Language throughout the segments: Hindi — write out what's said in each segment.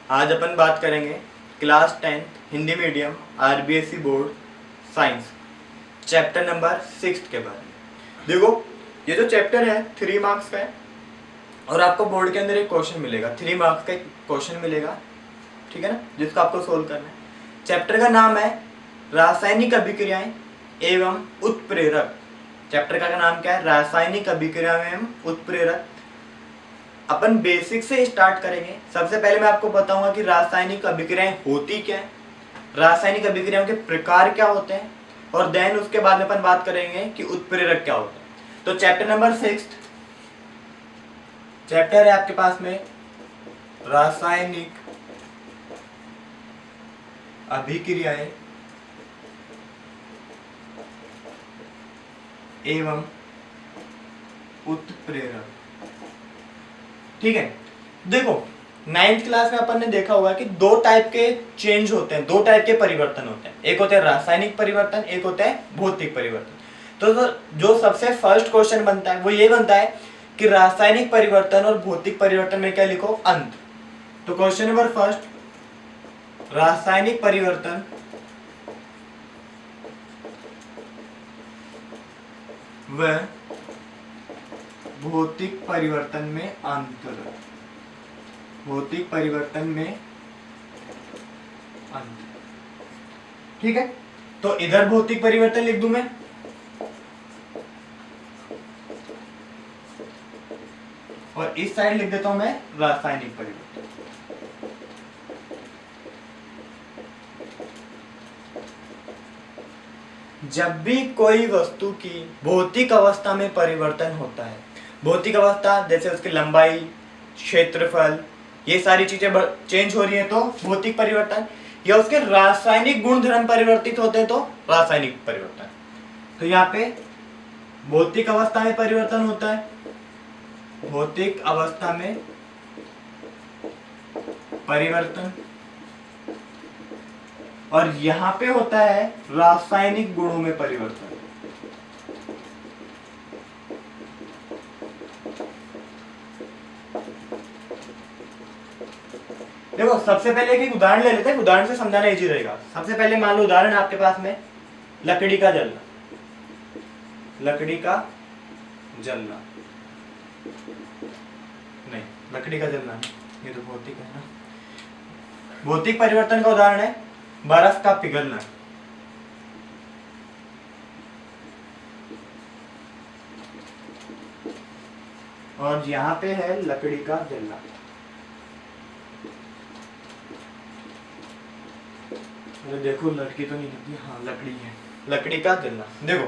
आज अपन बात करेंगे class 10 Hindi medium RBSE board science chapter number 6 के बारे में। देखो ये जो चैप्टर है 3 मार्क्स का है और आपको बोर्ड के अंदर एक क्वेश्चन मिलेगा, 3 मार्क्स का एक क्वेश्चन मिलेगा, ठीक है ना, जिसको आपको सोल्व करना है। चैप्टर का नाम है रासायनिक अभिक्रियाएं एवं उत्प्रेरक। चैप्टर का नाम क्या है? रासायनिक अभिक्रियाएं एवं उत्प्रेरक। अपन बेसिक से स्टार्ट करेंगे। सबसे पहले मैं आपको बताऊंगा कि रासायनिक अभिक्रियाएं होती क्या है, रासायनिक अभिक्रियाओं के प्रकार क्या होते हैं, और देन उसके बाद में अपन बात करेंगे कि उत्प्रेरक क्या होता है। तो चैप्टर नंबर 6 चैप्टर है आपके पास में रासायनिक अभिक्रियाएं एवं उत्प्रेरक। ठीक है, देखो 9th क्लास में अपन ने देखा होगा कि दो टाइप के चेंज होते हैं, दो टाइप के परिवर्तन होते हैं। एक होते हैं रासायनिक परिवर्तन, एक होता है भौतिक परिवर्तन। तो जो सबसे फर्स्ट क्वेश्चन बनता है वो ये बनता है कि रासायनिक परिवर्तन और भौतिक परिवर्तन में क्या लिखो? अंत। तो क्वेश्चन नंबर फर्स्ट, रासायनिक परिवर्तन व भौतिक परिवर्तन में अंतर। भौतिक परिवर्तन में अंतर। ठीक है, तो इधर भौतिक परिवर्तन लिख दूं मैं, और इस साइड लिख देता हूं मैं रासायनिक परिवर्तन। जब भी कोई वस्तु की भौतिक अवस्था में परिवर्तन होता है, भौतिक अवस्था जैसे उसकी लंबाई, क्षेत्रफल, ये सारी चीजें चेंज हो रही है तो भौतिक परिवर्तन, या उसके रासायनिक गुणधर्म परिवर्तित होते हैं तो रासायनिक परिवर्तन। तो यहाँ पे भौतिक अवस्था में परिवर्तन होता है, भौतिक अवस्था में परिवर्तन, और यहां पे होता है रासायनिक गुणों में परिवर्तन। देखो सबसे पहले एक उदाहरण ले लेते हैं, उदाहरण से समझाना इजी रहेगा। सबसे पहले मान लो उदाहरण आपके पास में लकड़ी का जलना, लकड़ी का जलना नहीं, लकड़ी का जलना नहीं, ये तो भौतिक है ना। भौतिक परिवर्तन का उदाहरण है बर्फ का पिघलना। और यहां पे है लकड़ी का जलना। देखो लड़की तो नहीं दिखती, हाँ लकड़ी है, लकड़ी का जलना। देखो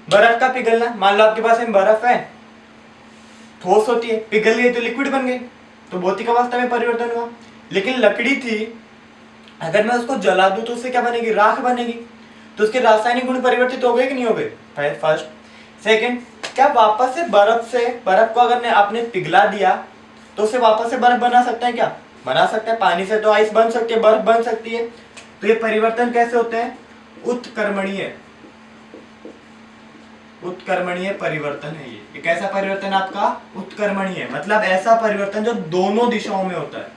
बर्फ का पिघलना, मान लो आपके पास में बर्फ है, ठोस होती है, पिघल गई तो लिक्विड बन गई, तो भौतिक अवस्था में परिवर्तन हुआ। लेकिन लकड़ी थी, अगर मैं उसको जला दूं तो उससे क्या बनेगी? राख बनेगी। तो उसके रासायनिक गुण परिवर्तित हो गए कि नहीं हो गए? फर्स्ट। सेकंड, क्या वापस से बर्फ को अगर आपने पिघला दिया तो उससे वापस से बर्फ बना सकते हैं? क्या बना सकते हैं? पानी से तो आइस बन सकती है, बर्फ बन सकती है। तो ये परिवर्तन कैसे होते हैं? उत्कर्मणीय, उत्कर्मणीय परिवर्तन है ये। कैसा परिवर्तन आपका? उत्कर्मणीय, मतलब ऐसा परिवर्तन जो दोनों दिशाओं में होता है,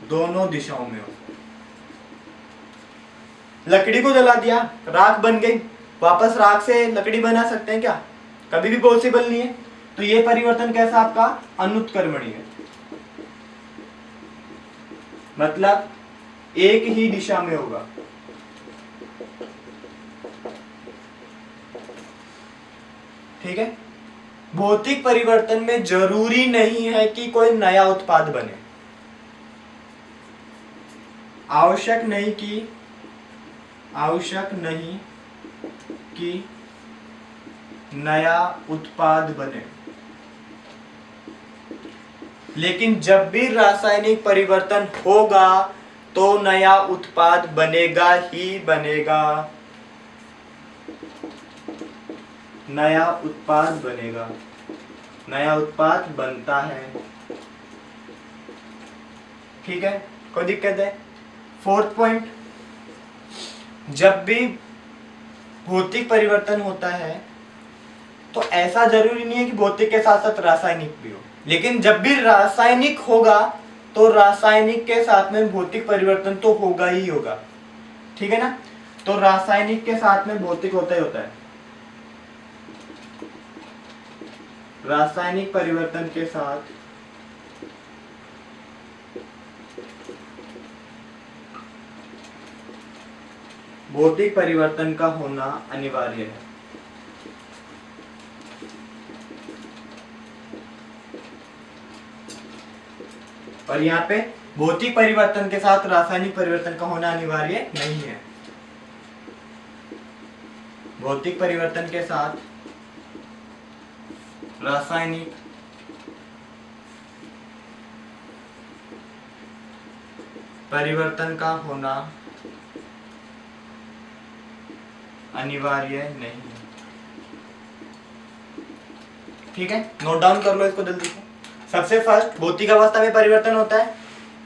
दोनों दिशाओं में होता है। लकड़ी को जला दिया, राख बन गई, वापस राख से लकड़ी बना सकते हैं क्या? कभी भी पॉसिबल नहीं है। तो ये परिवर्तन कैसा आपका? अनुत्कर्मणीय, मतलब एक ही दिशा में होगा। ठीक है, भौतिक परिवर्तन में जरूरी नहीं है कि कोई नया उत्पाद बने, आवश्यक नहीं कि नया उत्पाद बने। लेकिन जब भी रासायनिक परिवर्तन होगा तो नया उत्पाद बनेगा ही बनेगा, नया उत्पाद बनेगा, नया उत्पाद बनता है। ठीक है, कोई दिक्कत है? फोर्थ पॉइंट, जब भी भौतिक परिवर्तन होता है तो ऐसा जरूरी नहीं है कि भौतिक के साथ साथ रासायनिक भी हो, लेकिन जब भी रासायनिक होगा तो रासायनिक के साथ में भौतिक परिवर्तन तो होगा ही होगा, ठीक है ना। तो रासायनिक के साथ में भौतिक होता ही होता है। रासायनिक परिवर्तन के साथ भौतिक परिवर्तन का होना अनिवार्य है। और यहाँ पे भौतिक परिवर्तन के साथ रासायनिक परिवर्तन का होना अनिवार्य नहीं है। भौतिक परिवर्तन के साथ रासायनिक परिवर्तन का होना अनिवार्य नहीं है, ठीक है। नोट डाउन कर लो इसको जल्दी से। सबसे फर्स्ट भौतिक अवस्था में परिवर्तन होता है,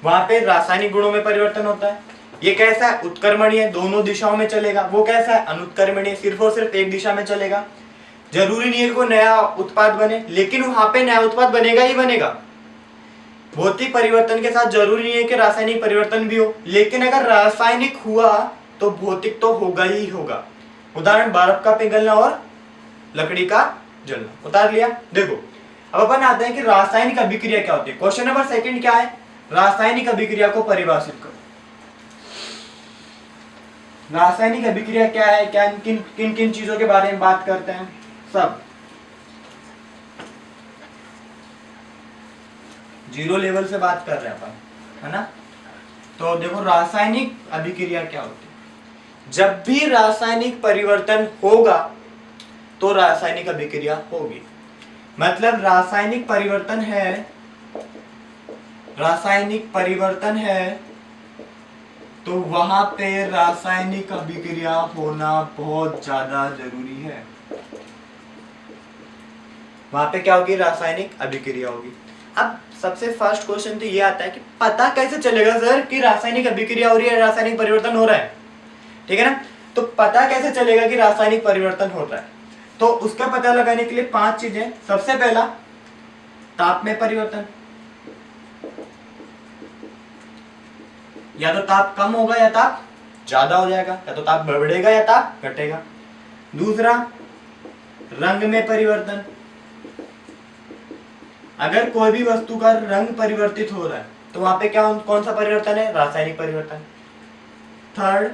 वहां पे रासायनिक गुणों में परिवर्तन होता है। ये कैसा है? उत्क्रमणीय, दोनों दिशाओं में चलेगा। वो कैसा है? अनुत्क्रमणीय, सिर्फ और सिर्फ एक दिशा में चलेगा। जरूरी नहीं है कोई नया उत्पाद बने, लेकिन वहां पे नया उत्पाद बनेगा ही बनेगा। भौतिक परिवर्तन के साथ जरूरी नहीं है कि रासायनिक परिवर्तन भी हो, लेकिन अगर रासायनिक हुआ तो भौतिक तो होगा ही होगा। उदाहरण बर्फ का पिघलना और लकड़ी का जलना। उतार लिया। देखो अब अपन आते हैं कि रासायनिक अभिक्रिया क्या होती है। क्वेश्चन नंबर सेकंड क्या है? रासायनिक अभिक्रिया को परिभाषित करो। रासायनिक अभिक्रिया क्या है, क्या किन किन किन चीजों के बारे में बात करते हैं, सब जीरो लेवल से बात कर रहे हैं अपन, है ना। तो देखो रासायनिक अभिक्रिया क्या होती है। जब भी रासायनिक परिवर्तन होगा तो रासायनिक अभिक्रिया होगी। मतलब रासायनिक परिवर्तन है, रासायनिक परिवर्तन है तो वहां पे रासायनिक अभिक्रिया होना बहुत ज्यादा जरूरी है। वहां पे क्या होगी? रासायनिक अभिक्रिया होगी। अब सबसे फर्स्ट क्वेश्चन तो ये आता है कि पता कैसे चलेगा सर कि रासायनिक अभिक्रिया हो रही है, रासायनिक परिवर्तन हो रहा है, ठीक है ना। तो पता कैसे चलेगा कि रासायनिक परिवर्तन हो रहा है? तो उसका पता लगाने के लिए 5 चीजें। सबसे पहला ताप में परिवर्तन, या तो ताप कम होगा या ताप ज्यादा हो जाएगा, या तो ताप बढ़ेगा या ताप घटेगा। दूसरा रंग में परिवर्तन, अगर कोई भी वस्तु का रंग परिवर्तित हो रहा है तो वहां पे क्या कौन सा परिवर्तन है? रासायनिक परिवर्तन। थर्ड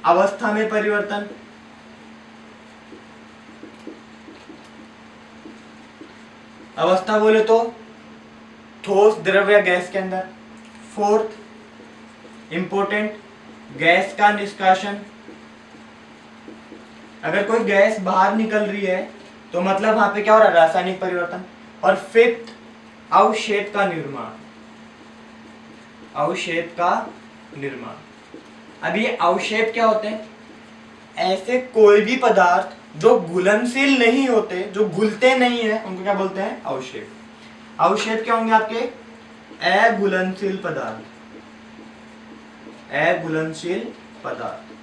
अवस्था में परिवर्तन, अवस्था बोले तो ठोस, द्रव या गैस के अंदर। फोर्थ इंपोर्टेंट गैस का निष्कासन, अगर कोई गैस बाहर निकल रही है तो मतलब वहां पे क्या हो रहा है? रासायनिक परिवर्तन। और फिफ्थ अवक्षेप का निर्माण, अवक्षेप का निर्माण। अब ये अवक्षेप क्या होते हैं? ऐसे कोई भी पदार्थ जो घुलनशील नहीं होते, जो घुलते नहीं है, उनको क्या बोलते हैं? अवक्षेप। अवक्षेप क्या होंगे आपके? अघुलनशील पदार्थ, अघुलनशील पदार्थ।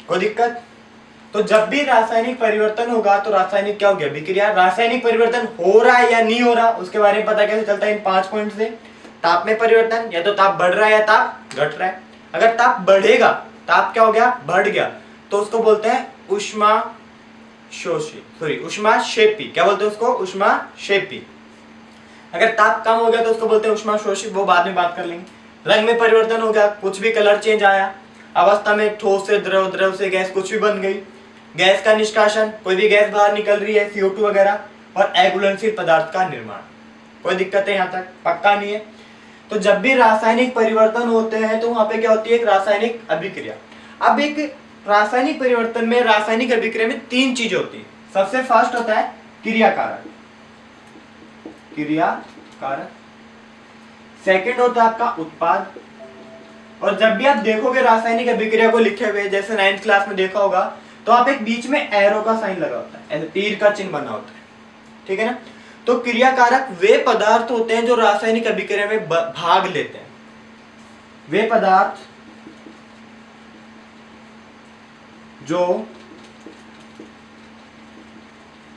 कोई दिक्कत? तो जब भी रासायनिक परिवर्तन होगा तो रासायनिक क्या हो गया? अभिक्रिया। रासायनिक परिवर्तन हो रहा है या नहीं हो रहा उसके बारे में पता कैसे चलता है? इन 5 पॉइंट से। ताप में परिवर्तन, या तो ताप बढ़ रहा है या ताप घट रहा है। अगर ताप बढ़ेगा, ताप क्या हो गया? बढ़ गया, तो उसको बोलते हैं ऊष्माक्षेपी। क्या बोलते हैं उसको? ऊष्माक्षेपी। अगर ताप कम हो गया तो उसको बोलते हैं ऊष्माशोषी, वो बाद में बात कर लेंगे। रंग में परिवर्तन हो गया, कुछ भी कलर चेंज आया। अवस्था में ठोस से द्रव, द्रव से गैस, कुछ भी बन गई। गैस का निष्कासन, कोई भी गैस बाहर निकल रही है, CO2 वगैरह। और अघुलनशील पदार्थ का निर्माण। कोई दिक्कत है यहाँ तक? पक्का नहीं है। तो जब भी रासायनिक परिवर्तन होते हैं तो वहां पे क्या होती है? एक रासायनिक अभिक्रिया। अब एक रासायनिक परिवर्तन में, रासायनिक अभिक्रिया में 3 चीजें होती है। सबसे फर्स्ट होता है क्रियाकारक, क्रियाकारक। सेकंड होता है आपका उत्पाद। और जब भी आप देखोगे रासायनिक अभिक्रिया को लिखे हुए, जैसे 9th क्लास में देखा होगा, तो आप एक बीच में एरो का साइन लगा होता है, ऐसे तीर का चिन्ह बना होता है, ठीक है ना। तो क्रियाकारक वे पदार्थ होते हैं जो रासायनिक अभिक्रिया में भाग लेते हैं। वे पदार्थ जो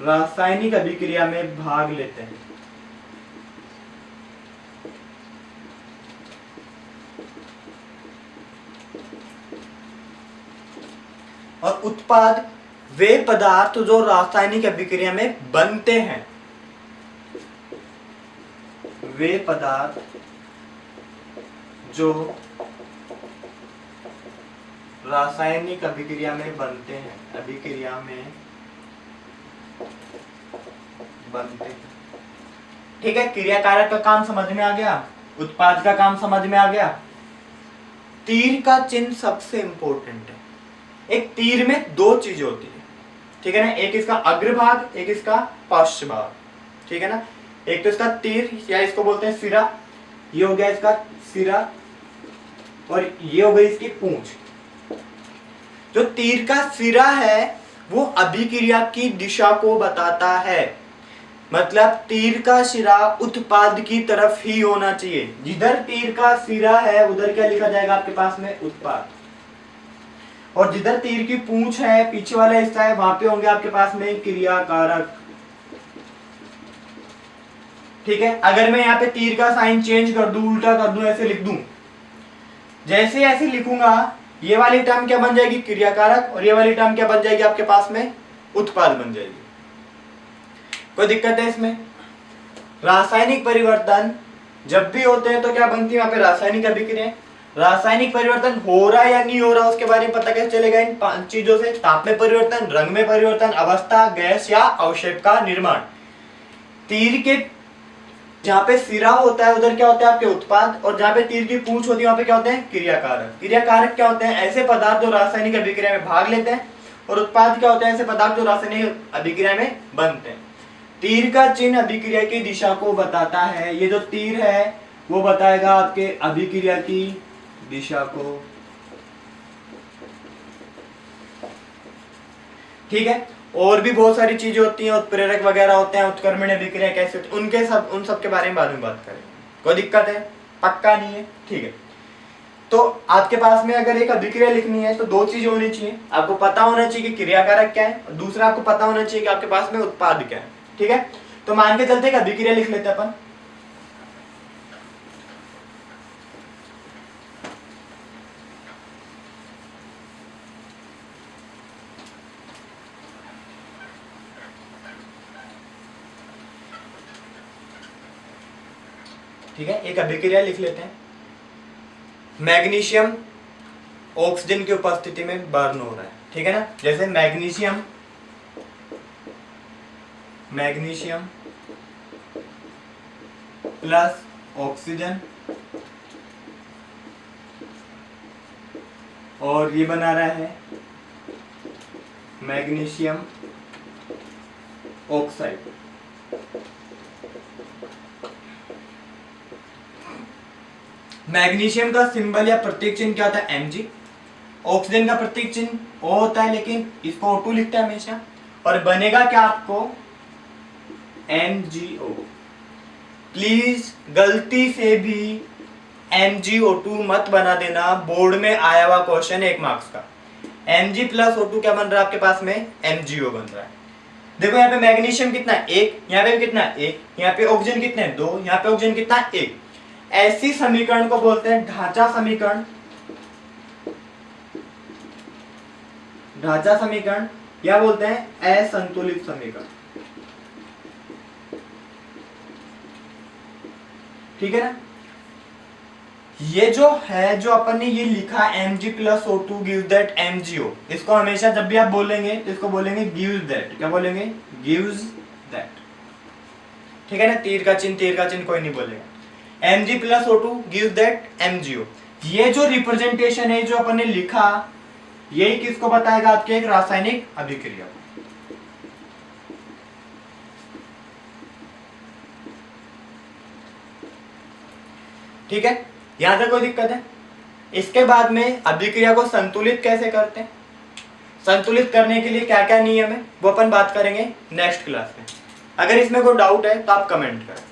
रासायनिक अभिक्रिया में भाग लेते हैं। और उत्पाद वे पदार्थ जो रासायनिक अभिक्रिया में बनते हैं, वे पदार्थ जो रासायनिक अभिक्रिया में बनते हैं, अभिक्रिया में बनते हैं। ठीक है, क्रियाकारक का काम समझ में आ गया, उत्पाद का काम समझ में आ गया। तीर का चिन्ह सबसे इंपॉर्टेंट है। एक तीर में दो चीजें होती है, ठीक है ना, एक इसका अग्रभाग, एक इसका पार्श्व भाग, ठीक है ना। एक तो इसका तीर या इसको बोलते हैं सिरा, ये हो गया इसका सिरा, और ये हो गई इसकी पूंछ। जो तीर का सिरा है वो अभिक्रिया की दिशा को बताता है, मतलब तीर का सिरा उत्पाद की तरफ ही होना चाहिए। जिधर तीर का सिरा है उधर क्या लिखा जाएगा आपके पास में, उत्पाद। और जिधर तीर की पूंछ है, पीछे वाला हिस्सा है, वहां पे होंगे आपके पास में क्रियाकारक। ठीक है, अगर मैं यहाँ पे तीर का साइन चेंज कर दूं, उल्टा कर दूं, ऐसे लिख दूं, जैसे ऐसे लिखूंगा, ये वाली टर्म क्या बन जाएगी, क्रियाकारक, और ये वाली टर्म क्या बन जाएगी आपके पास में, उत्पाद बन जाएगी। कोई दिक्कत है इसमें? रासायनिक परिवर्तन जब भी होते हैं तो क्या बनती है वहां पे, रासायनिक अभिक्रिया। रासायनिक परिवर्तन हो रहा है या नहीं हो रहा, उसके बारे में पता कैसे चलेगा, इन 5 चीजों से। ताप में परिवर्तन, रंग में परिवर्तन, अवस्था, गैस या अवक्षेप का निर्माण। तीर के जहां पे सिरा होता है उधर क्या होता है आपके उत्पाद, और जहां पे तीर की पूंछ होती है वहां पे क्या होते हैं, क्रियाकारक। क्रियाकारक क्या होते हैं, ऐसे पदार्थ जो रासायनिक अभिक्रिया में भाग लेते हैं, और उत्पाद क्या होते हैं, ऐसे पदार्थ जो रासायनिक अभिक्रिया में बनते हैं। तीर का चिन्ह अभिक्रिया की दिशा को बताता है। ये जो तीर है वो बताएगा आपके अभिक्रिया की दिशा को। ठीक है, और भी बहुत सारी चीजें होती हैं, उत्प्रेरक वगैरह होते हैं, उत्क्रमण अभिक्रिया कैसे होती है, उन सब के बारे में बाद में बात करेंगे। कोई दिक्कत है? पक्का नहीं है? ठीक है, तो आपके पास में अगर एक अभिक्रिया लिखनी है तो दो चीजें होनी चाहिए। आपको पता होना चाहिए कि क्रियाकारक क्या है, और दूसरा आपको पता होना चाहिए कि आपके पास में उत्पाद क्या है। ठीक है, तो मान के चलते हैं अभिक्रिया लिख लेते हैं अपन। ठीक है, एक अभिक्रिया लिख लेते हैं। मैग्नीशियम ऑक्सीजन की उपस्थिति में बर्न हो रहा है, ठीक है ना। जैसे मैग्नीशियम प्लस ऑक्सीजन, और ये बना रहा है मैग्नीशियम ऑक्साइड। मैग्नीशियम का सिंबल या प्रतीक चिन्ह क्या होता है, Mg। ऑक्सीजन का प्रतीक चिन्ह O होता है, लेकिन इसको O2 लिखता है हमेशा, और बनेगा क्या आपको, MgO। प्लीज गलती से भी MgO2 मत बना देना, बोर्ड में आया हुआ क्वेश्चन 1 मार्क्स का। Mg प्लस O2 क्या बन रहा है आपके पास में, MgO बन रहा है। देखो यहाँ पे मैग्नीशियम कितना है, 1, यहाँ पे कितना है, 1, यहाँ पे ऑक्सीजन कितने हैं, 2, यहाँ पे ऑक्सीजन कितना है, 1। ऐसी समीकरण को बोलते हैं ढांचा समीकरण, ढांचा समीकरण, या बोलते हैं असंतुलित समीकरण। ठीक है ना। ये जो है, जो अपन ने ये लिखा Mg plus O2 gives that MgO, इसको हमेशा जब भी आप बोलेंगे तो इसको बोलेंगे गिव्स दैट। क्या बोलेंगे, गिव्स दैट। ठीक है ना, तीर का चिन्ह कोई नहीं बोलेगा। Mg plus O2 gives that MgO। ये जो रिप्रेजेंटेशन है जो अपन ने लिखा, यही किसको बताएगा, आपके एक रासायनिक अभिक्रिया को। ठीक है, यहां तक कोई दिक्कत है? इसके बाद में अभिक्रिया को संतुलित कैसे करते हैं, संतुलित करने के लिए क्या क्या नियम है, वो अपन बात करेंगे नेक्स्ट क्लास में। अगर इसमें कोई डाउट है तो आप कमेंट करें।